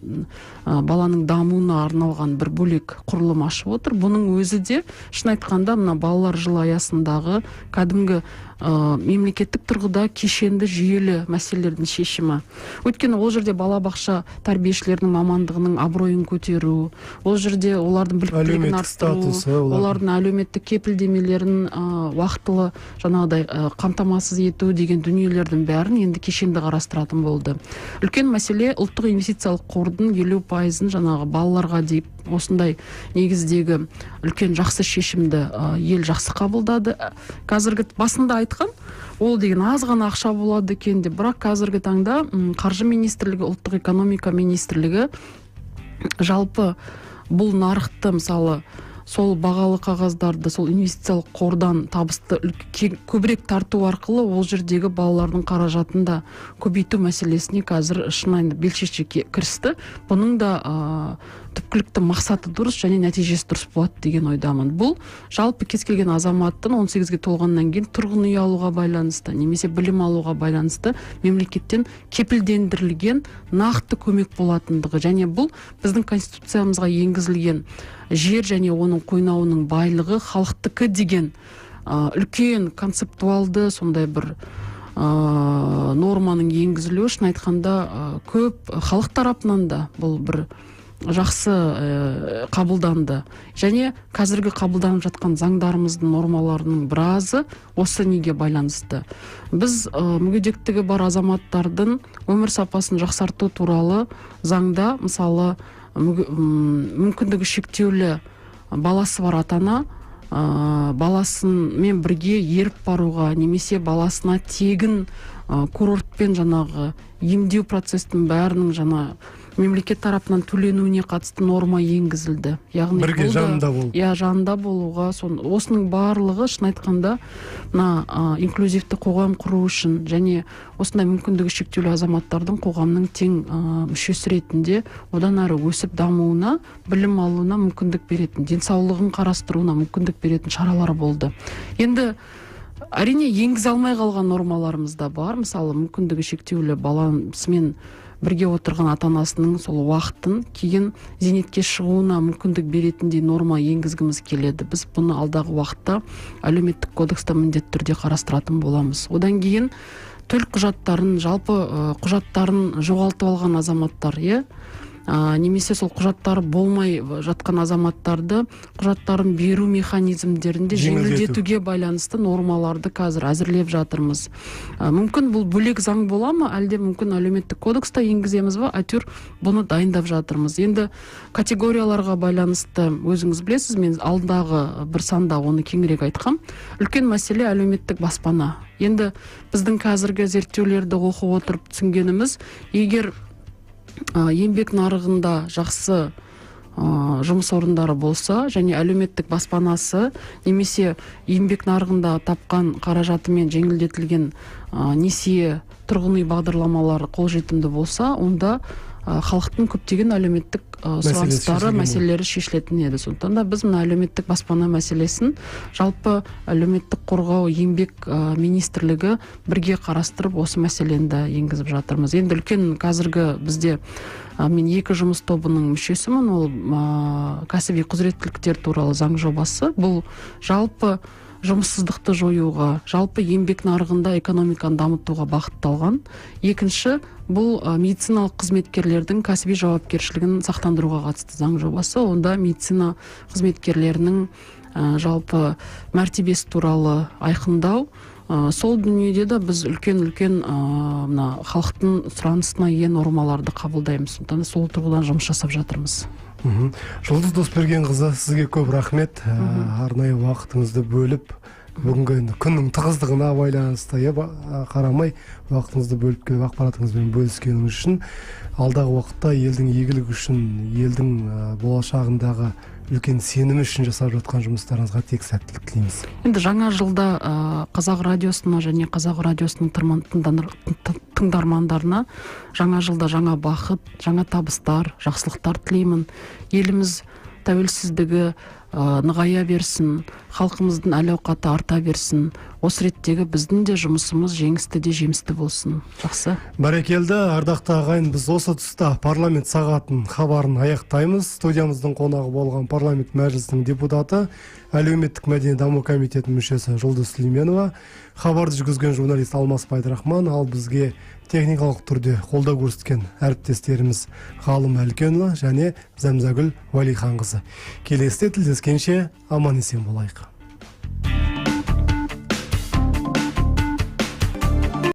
C: баланың дамуына арналған бір бөлек құрылым ашып отыр. Бұның өзі де шын айтқанда мына балалар жылы аясындағы кәдімгі мемлекеттік тұрғыда кешенді жүйелі мәселелердің шешімі. Өйткені ол жерде балабақша тәрбиешілерінің мамандығының абыройын көтеру, ол жерде олардың біліктілігін арттыру, олардың әлеуметтік кепілдемелерін уақытылы жаңағыдай қамтамасыз ету деген дүниелердің бәрін енді кешенді қарастыратын болды. Үлкен мәселе ұлттық инвестициялық қордың 50%-ын жаңағы балаларға дейіп осындай негіздегі үлкен жақсы шешімді ел жақсы қабылдады. Қазіргі басында айтқан, ол деген аз ғана ақша болады екен деп, бірақ қазіргі таңда қаржы министрлігі, ұлттық экономика министрлігі жалпы бұл нарықты, мысалы сол бағалы қағаздарды, сол инвестициялық қордан табысты көбірек тарту арқылы ол жердегі балалардың қаражатында көбейту мәселесіне қазір шынайы белшеші кірісті. Бұның да түпкілікті мақсаты дұрыс және нәтижесі дұрыс болады деген ойдамын. Бұл жалпы кез келген азаматтың 18-ге толғаннан кейін тұрғын үй алуға байланысты, немесе білім алуға байланысты мемлекеттен кепілдендірілген нақты көмек болатындығы, және бұл біздің конституциямызға енгізілген жер және оның қойнауының байлығы халықтікі деген үлкен концептуалды сондай бір норманың енгізілуі шын айтқанда көп халық тарапынан да бұл бір жақсы қабылданды. Және қазіргі қабылданып жатқан заңдарымыздың нормаларының біразы осы неге байланысты. Біз мүгедектігі бар азаматтардың өмір сапасын жақсарту туралы заңда, мысалы, мүмкіндігі шектеулі баласы бар атана баласымен бірге еріп баруға, немесе баласына тегін курортпен жаңағы емдеу процестің бәрінің жаңа мемлекет тарапынан төленуіне қатысты норма енгізілді. Яғни
B: бірге жанында болу.
C: Жанында болуға, осының барлығы шын айтқанда инклюзивті қоғам құру үшін және осындай мүмкіндігі шектеулі азаматтардың қоғамның тең мүшесі ретінде одан әрі өсіп дамуына, білім алуына мүмкіндік беретін, денсаулығын қарастыруына мүмкіндік беретін шаралар болды. Енді әрине енгізе алмай қалған нормаларымыз да бар. Мысалы, мүмкіндігі шектеулі баласымен бірге отырған ата-анасының сол уақытын кейін зейнетке шығуына мүмкіндік беретіндей норма енгізгіміз келеді. Біз бұны алдағы уақытта әлеуметтік кодексте міндетті түрде қарастыратын боламыз. Одан кейін төлқұжаттарын, жалпы құжаттарын жоғалтып алған азаматтар, немесе сол құжаттары болмай жатқан азаматтарды құжаттарын беру механизмдерінде жеңілдетуге байланысты нормаларды қазір әзірлеп жатырмыз. Мүмкін бұл бөлек заң бола ма, әлде мүмкін әлеуметтік кодекста енгіземіз ба, әйтеуір бұны дайындап жатырмыз. Енді категорияларға байланысты өзіңіз білесіз, мен алдағы бір санда оны кеңірек айтқам. Үлкен мәселе әлеуметтік баспана. Енді біздің қазіргі зерттеулерді оқып отырып түсінгеніміз, егер еңбек нарығында жақсы жұмыс орындары болса және әлеуметтік баспанасы немесе еңбек нарығында тапқан қаражатымен жеңілдетілген несие тұрғын үй бағдарламалары қолжетімді болса, онда халықтың көптеген әлеуметтік сұраныстары, мәселелері шешілетін еді. Сондықтан да біз мына әлеуметтік баспана мәселесін жалпы әлеуметтік қорғау еңбек министрлігі бірге қарастырып осы мәселені де енгізіп жатырмыз. Енді үлкен қазіргі бізде мен 2 жұмыс тобының мүшесімін, ол кәсіби құзыреттіліктер туралы заң жобасы. Бұл жалпы жұмыссыздықты жоюға, жалпы еңбек нарығында экономиканы дамытуға бағытталған. Екінші, бұл медициналық қызметкерлердің кәсіби жауапкершілігін сақтандыруға қатысты заң жобасы. Онда медицина қызметкерлерінің жалпы мәртебесі туралы айқындау. Сол дүниеде де біз үлкен халықтың сұранысына ие нормаларды қабылдаймыз. Сол тұрғыдан жұмыс жасап жатырмыз.
B: Жұлдыз Досбергенқызы, сізге көп рахмет. Арнайы уақытыңызды бөліп, бүгінгі енді күннің тығыздығына байланысты қарамай уақытыңызды бөліп келіп ақпаратыңызбен бөліскеніңіз үшін, алдағы уақытта елдің игілігі үшін, елдің болашағындағы үлкен сенім үшін жасап жатқан жұмыстарыңызға тек сәттілік тілейміз.
C: Енді жаңа жылда Қазақ радиосына және Қазақ радиосының тыңдармандарына жаңа жылда жаңа бақыт, жаңа табыстар, жақсылықтар тілеймін. Еліміз тәуелсіздігі нығая берсін, халқымыздың әл-ауқаты арта берсін. Осы реттегі біздің де жұмысымыз жеңісті де жемісті болсын. Жақсы.
B: Бәрекелді, ардақты ағайын, біз осы тұста парламент сағатын хабарын аяқтаймыз. Студиямыздың қонағы болған парламент мәжілісінің депутаты, әлеуметтік мәдени даму комитетінің мүшесі Жұлдыз Сүлейменова, хабарды жүргізген журналист Алмас Пайдырахман, ал бізге техникалық түрде қолдау көрсеткен әріптестеріміз Ғалым Әлкенұлы және Зәмзагүл Уәлиханқызы. Келесіде тілдескенше аман есен болайық.